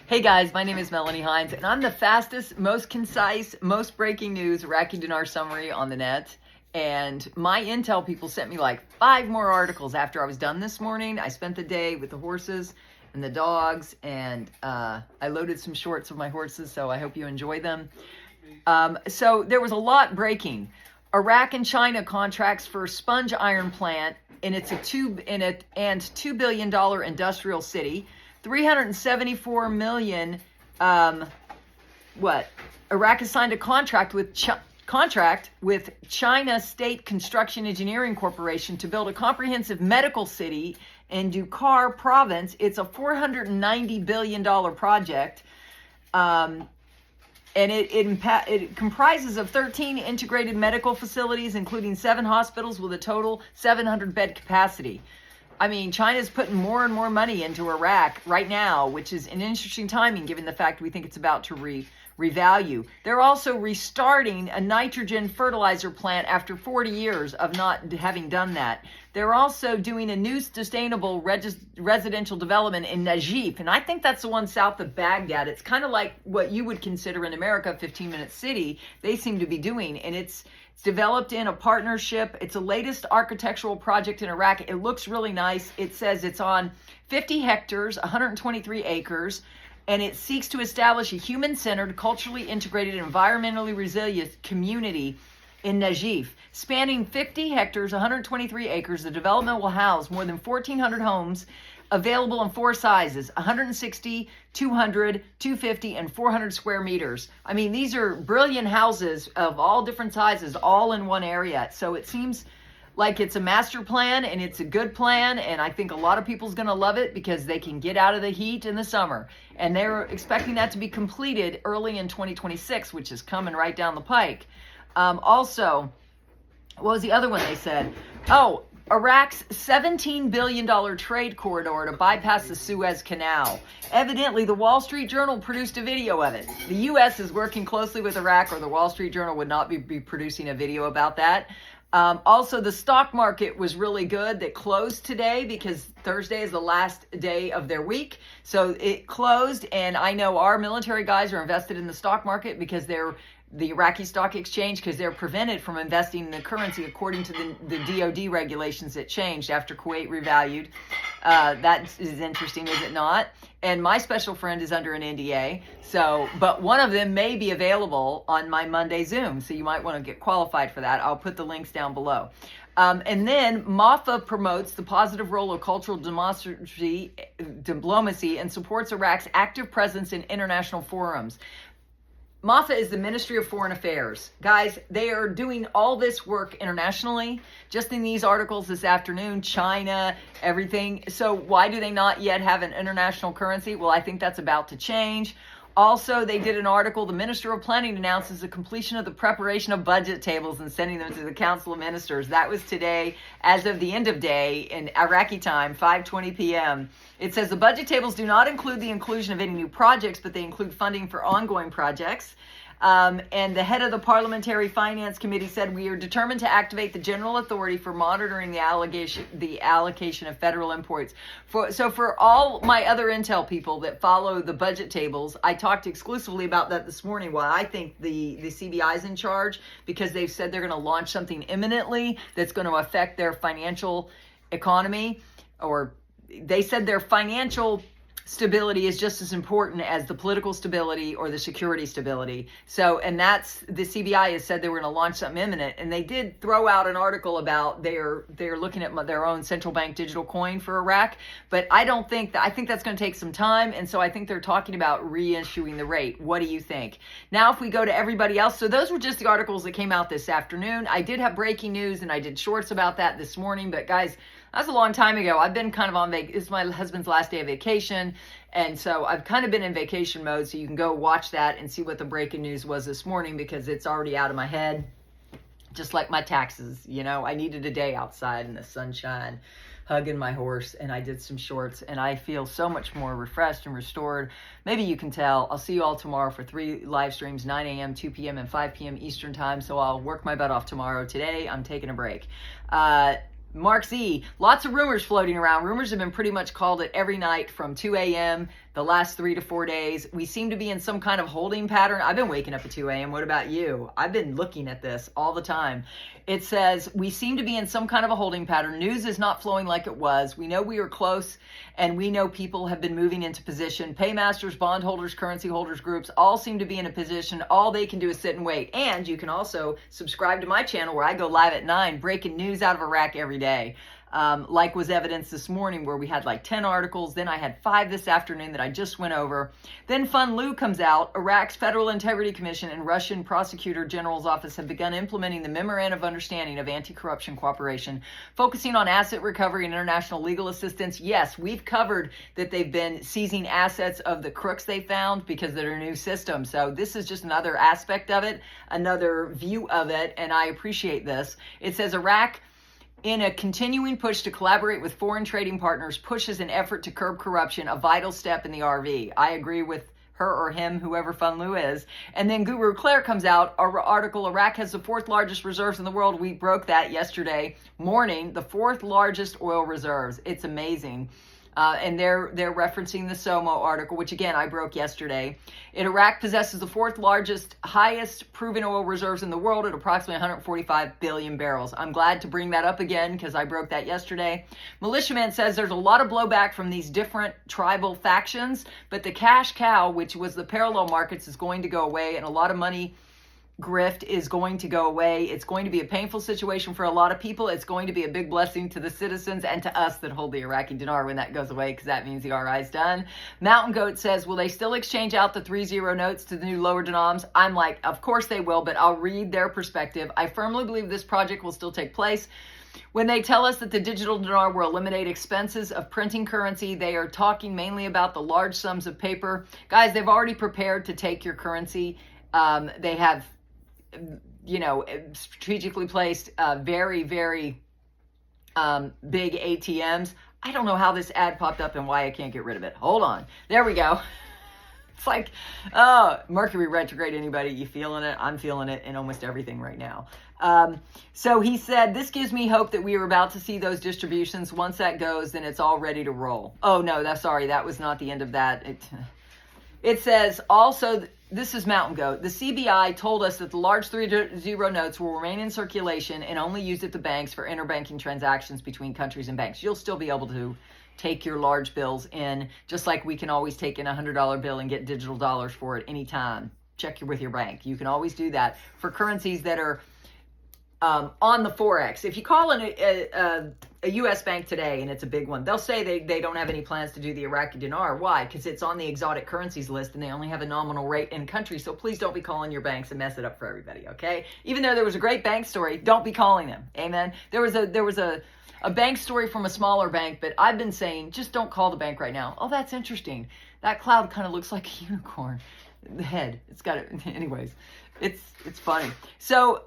Hey guys, my name is Melanie Hinds, and I'm the fastest, most concise, most breaking news Iraqi Dinar summary on the net. And my intel people sent me like 5 more articles after I was done this morning. I spent the day with the horses and the dogs, and I loaded some shorts of my horses, so I hope you enjoy them. So there was a lot breaking. Iraq and China contracts for sponge iron plant, and it's a $2 billion industrial city. 374 million. Iraq has signed a contract with China State Construction Engineering Corporation to build a comprehensive medical city in Dinar province. It's a $490 billion project. And it comprises of 13 integrated medical facilities, including 7 hospitals with a total 700 bed capacity. I mean, China's putting more and more money into Iraq right now, which is an interesting timing given the fact we think it's about to revalue. They're also restarting a nitrogen fertilizer plant after 40 years of not having done that. They're also doing a new sustainable residential development in Najif, and I think that's the one south of Baghdad. It's kind of like what you would consider in America a 15-minute city. They seem to be doing, and it's developed in a partnership. It's the latest architectural project in Iraq. It looks really nice. It says it's on 50 hectares, 123 acres, and it seeks to establish a human-centered, culturally integrated, environmentally resilient community in Najif. Spanning 50 hectares, 123 acres, the development will house more than 1,400 homes available in 4 sizes: 160, 200, 250, and 400 square meters. I mean, these are brilliant houses of all different sizes, all in one area. So it seems like it's a master plan, and it's a good plan, and I think a lot of people's going to love it because they can get out of the heat in the summer. And they're expecting that to be completed early in 2026, which is coming right down the pike. Also, what was the other one they said? Oh, Iraq's $17 billion trade corridor to bypass the Suez Canal. Evidently, the Wall Street Journal produced a video of it. The U.S. is working closely with Iraq, or the Wall Street Journal would not be producing a video about that. Also, the stock market was really good. That closed today because Thursday is the last day of their week. So it closed, and I know our military guys are invested in the stock market because they're the Iraqi stock exchange, because they're prevented from investing in the currency according to the DOD regulations that changed after Kuwait revalued. That is interesting, is it not? And my special friend is under an NDA, but one of them may be available on my Monday Zoom, so you might want to get qualified for that. I'll put the links down below. And then MAFA promotes the positive role of cultural diplomacy and supports Iraq's active presence in international forums. MAFA is the Ministry of Foreign Affairs. Guys, they are doing all this work internationally. Just in these articles this afternoon, China, everything. So why do they not yet have an international currency? Well, I think that's about to change. Also, they did an article, the Minister of Planning announces the completion of the preparation of budget tables and sending them to the Council of Ministers. That was today, as of the end of day in Iraqi time, 5:20 p.m. It says the budget tables do not include the inclusion of any new projects, but they include funding for ongoing projects. And the head of the Parliamentary Finance Committee said, we are determined to activate the general authority for monitoring the allocation of federal imports. So for all my other intel people that follow the budget tables, I talked exclusively about that this morning, why I think the CBI is in charge, because they've said they're going to launch something imminently that's going to affect their financial economy, or they said their financial stability is just as important as the political stability or the security stability. So, and that's, the CBI has said they were going to launch something imminent, and they did throw out an article about they're looking at their own central bank digital coin for Iraq, but I think that's going to take some time, and so I think they're talking about reissuing the rate. What do you think? Now, if we go to everybody else, so those were just the articles that came out this afternoon. I did have breaking news, and I did shorts about that this morning, but guys, that's a long time ago. I've been kind of on vacation. This is my husband's last day of vacation. And so I've kind of been in vacation mode. So you can go watch that and see what the breaking news was this morning, because it's already out of my head. Just like my taxes, you know, I needed a day outside in the sunshine, hugging my horse, and I did some shorts, and I feel so much more refreshed and restored. Maybe you can tell. I'll see you all tomorrow for 3 live streams, 9 a.m., 2 p.m., and 5 p.m. Eastern time. So I'll work my butt off tomorrow. Today, I'm taking a break. Mark Z, lots of rumors floating around. Rumors have been pretty much called it every night from 2 a.m. the last 3 to 4 days. We seem to be in some kind of holding pattern. I've been waking up at 2 a.m. What about you? I've been looking at this all the time. It says we seem to be in some kind of a holding pattern. News is not flowing like it was. We know we are close, and we know people have been moving into position. Paymasters, bondholders, currency holders, groups all seem to be in a position. All they can do is sit and wait. And you can also subscribe to my channel where I go live at 9, breaking news out of Iraq every day. Like was evidenced this morning where we had like 10 articles. Then I had 5 this afternoon that I just went over. Then Fun Lu comes out. Iraq's Federal Integrity Commission and Russian Prosecutor General's Office have begun implementing the Memorandum of Understanding of Anti-Corruption Cooperation, focusing on asset recovery and international legal assistance. Yes, we've covered that they've been seizing assets of the crooks they found because of their new system. So this is just another aspect of it, another view of it, and I appreciate this. It says Iraq, in a continuing push to collaborate with foreign trading partners, pushes an effort to curb corruption, a vital step in the RV. I agree with her or him, whoever Fun Lu is. And then Guru Claire comes out, our article, Iraq has the 4th largest reserves in the world. We broke that yesterday morning, the 4th largest oil reserves. It's amazing. And they're referencing the SOMO article, which again, I broke yesterday. Iraq possesses the 4th largest, highest proven oil reserves in the world at approximately 145 billion barrels. I'm glad to bring that up again because I broke that yesterday. Militiaman says there's a lot of blowback from these different tribal factions, but the cash cow, which was the parallel markets, is going to go away, and a lot of money grift is going to go away. It's going to be a painful situation for a lot of people. It's going to be a big blessing to the citizens and to us that hold the Iraqi dinar when that goes away, because that means the RI is done. Mountain Goat says, will they still exchange out the 3-0 notes to the new lower denoms? I'm like, of course they will, but I'll read their perspective. I firmly believe this project will still take place. When they tell us that the digital dinar will eliminate expenses of printing currency, they are talking mainly about the large sums of paper. Guys, they've already prepared to take your currency. They have, strategically placed very, very big ATMs. I don't know how this ad popped up and why I can't get rid of it. Hold on. There we go. It's like, oh, Mercury retrograde, anybody? You feeling it? I'm feeling it in almost everything right now. So he said, this gives me hope that we are about to see those distributions. Once that goes, then it's all ready to roll. Oh, no, sorry. That was not the end of that. It says also, this is Mountain Goat. The CBI told us that the large 3-0 notes will remain in circulation and only used at the banks for interbanking transactions between countries and banks. You'll still be able to take your large bills in, just like we can always take in a $100 bill and get digital dollars for it anytime. Check with your bank. You can always do that for currencies that are on the Forex. If you call in a U.S. bank today, and it's a big one, they'll say they don't have any plans to do the Iraqi dinar. Why? Because it's on the exotic currencies list, and they only have a nominal rate in country. So please don't be calling your banks and mess it up for everybody, okay? Even though there was a great bank story, don't be calling them. Amen? There was a bank story from a smaller bank, but I've been saying, just don't call the bank right now. Oh, that's interesting. That cloud kind of looks like a unicorn. The head. It's got it. Anyways, it's funny. So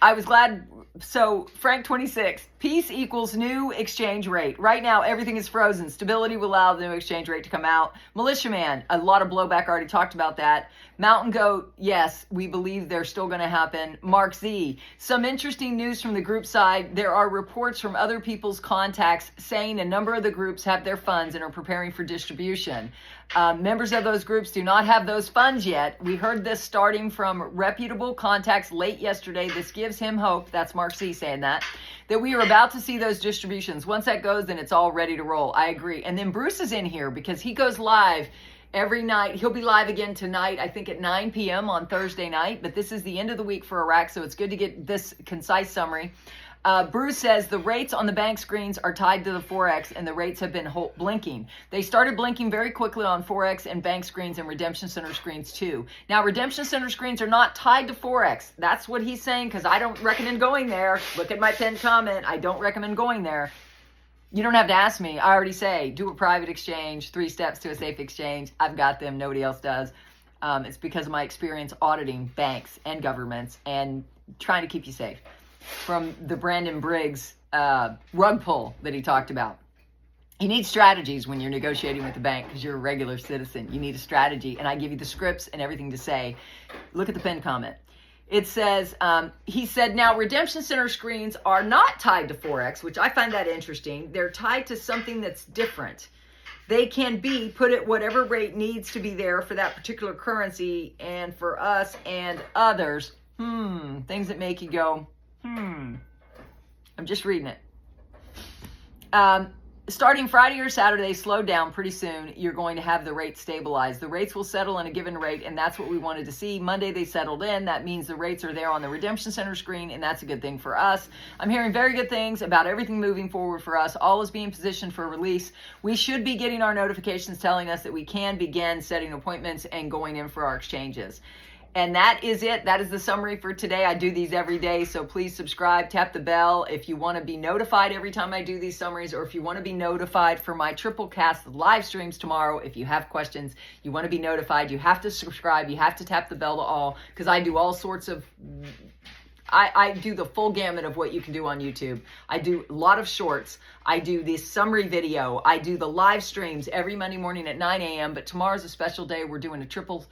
I was glad. So Frank 26, peace equals new exchange rate. Right now, everything is frozen. Stability will allow the new exchange rate to come out. Militiaman, a lot of blowback, already talked about that. Mountain Goat, yes, we believe they're still going to happen. Mark Z, some interesting news from the group side. There are reports from other people's contacts saying a number of the groups have their funds and are preparing for distribution. Members of those groups do not have those funds yet. We heard this starting from reputable contacts late yesterday. This gives him hope. That's Mark C saying that we are about to see those distributions. Once that goes, then it's all ready to roll. I agree. And then Bruce is in here because he goes live every night. He'll be live again tonight, I think at 9 p.m. on Thursday night. But this is the end of the week for Iraq, so it's good to get this concise summary. Bruce says the rates on the bank screens are tied to the Forex, and the rates have been blinking. They started blinking very quickly on Forex and bank screens and Redemption Center screens too. Now, Redemption Center screens are not tied to Forex. That's what he's saying, because I don't recommend going there. Look at my pinned comment. I don't recommend going there. You don't have to ask me. I already say, do a private exchange, 3 steps to a safe exchange. I've got them. Nobody else does. It's because of my experience auditing banks and governments and trying to keep you safe from the Brandon Briggs rug pull that he talked about. You need strategies when you're negotiating with the bank because you're a regular citizen. You need a strategy, and I give you the scripts and everything to say. Look at the pinned comment. It says, he said, now redemption center screens are not tied to Forex, which I find that interesting. They're tied to something that's different. They can be put at whatever rate needs to be there for that particular currency, and for us and others, things that make you go, I'm just reading it. Starting Friday or Saturday, slow down pretty soon. You're going to have the rate stabilized. The rates will settle in a given rate, and that's what we wanted to see. Monday, they settled in. That means the rates are there on the redemption center screen, and that's a good thing for us. I'm hearing very good things about everything moving forward for us. All is being positioned for release. We should be getting our notifications telling us that we can begin setting appointments and going in for our exchanges. And that is it. That is the summary for today. I do these every day, so please subscribe, tap the bell if you want to be notified every time I do these summaries, or if you want to be notified for my triple cast live streams tomorrow. If you have questions, you want to be notified, you have to subscribe, you have to tap the bell to all, because I do all sorts of... I do the full gamut of what you can do on YouTube. I do a lot of shorts. I do this summary video. I do the live streams every Monday morning at 9 a.m. But tomorrow's a special day. We're doing a triple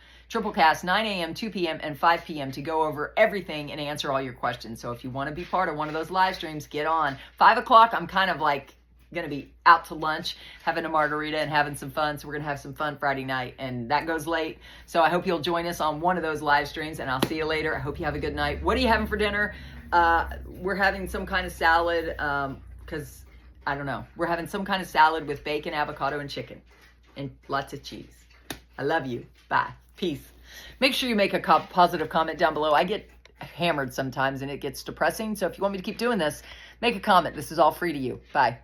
cast, 9 a.m., 2 p.m., and 5 p.m. to go over everything and answer all your questions. So if you want to be part of one of those live streams, get on. 5 o'clock, I'm kind of like going to be out to lunch, having a margarita and having some fun. So we're going to have some fun Friday night, and that goes late. So I hope you'll join us on one of those live streams, and I'll see you later. I hope you have a good night. What are you having for dinner? We're having some kind of salad, because I don't know. We're having some kind of salad with bacon, avocado, and chicken, and lots of cheese. I love you. Bye. Peace. Make sure you make a positive comment down below. I get hammered sometimes, and it gets depressing. So if you want me to keep doing this, make a comment. This is all free to you. Bye.